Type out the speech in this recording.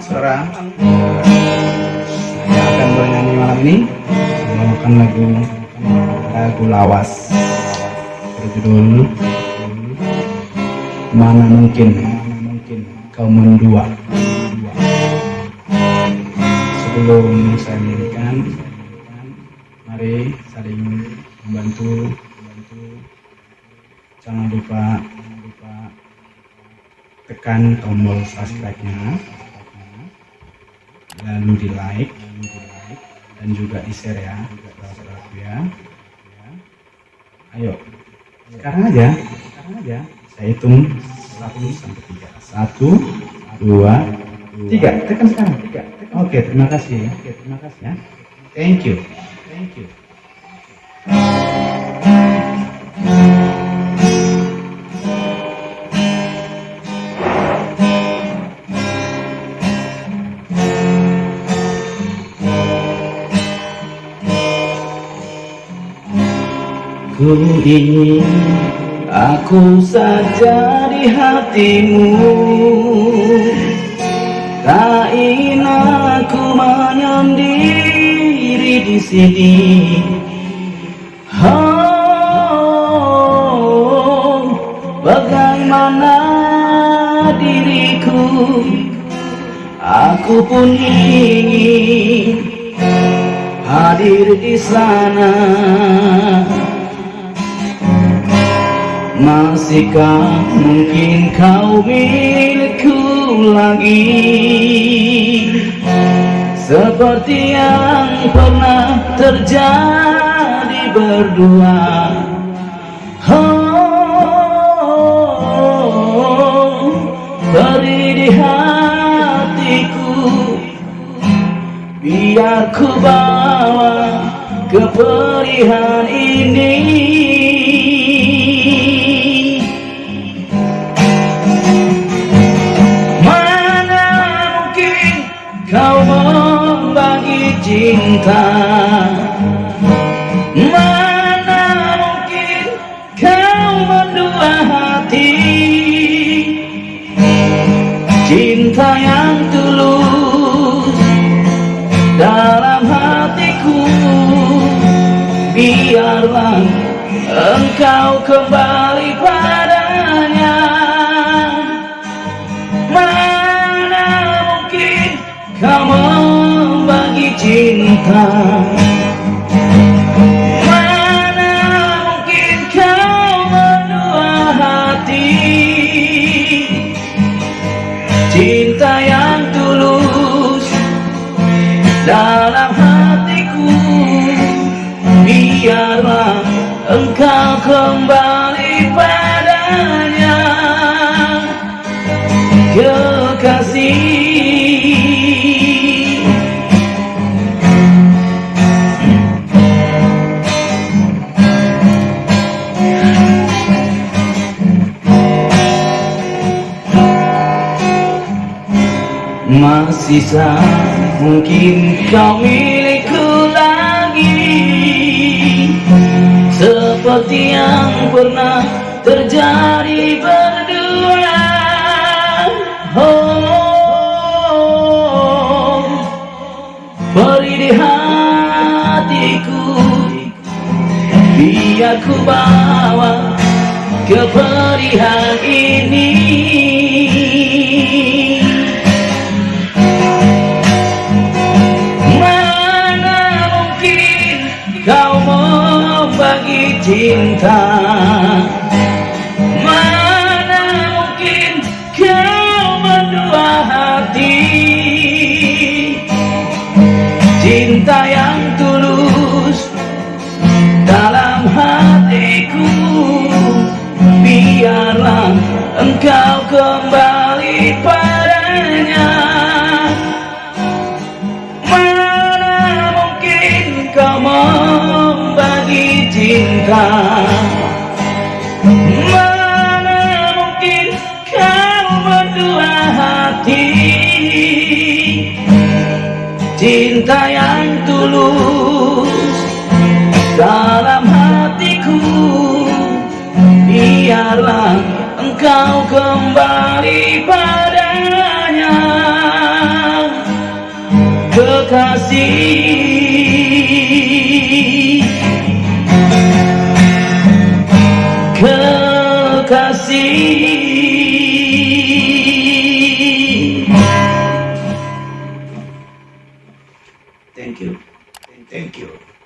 saudara, saya akan bernyanyi malam ini membawakan lagu lawas berjudul Mana Mungkin Kau Mendua. Sebelum saya nyanyikan, mari saling membantu. Jangan lupa tekan tombol subscribe-nya, lalu di like dan juga di share ya, saudara-saudaraku ya. Ayo, sekarang aja. Saya hitung 1 sampai 3. 1, 2, 3. Tekan sekarang. 3. Oke, terima kasih ya. Thank you. Ku ingin aku saja di hatimu, tak ingin aku menyendiri di sini. Oh, bagaimana diriku, aku pun ingin hadir di sana. Masihkah mungkin kau milikku lagi, seperti yang pernah terjadi berdua. Oh, beri di hatiku, biar ku bawa keperihan ini. Kau membagi cinta, mana mungkin kau mendua hati. Cinta yang tulus dalam hatiku, biarlah engkau kembali padanya. Kau membagi cinta, mana mungkin kau mendua hati. Cinta yang tulus dalam hatiku, biarlah engkau kembali padanya. Kekasih, masih mungkin kau milikku lagi, seperti yang pernah terjadi berdua. Oh, beri di hatiku, biar ku bawa keperihan ini. Kau membagi cinta, mana mungkin kau mendua hati. Cinta yang tulus dalam hatiku, biarlah engkau kembali padanya. Kau membagi cinta, mana mungkin kau berdua hati. Cinta yang tulus dalam hatiku, biarlah engkau kembali padanya. kekasih, kekasih. Thank you.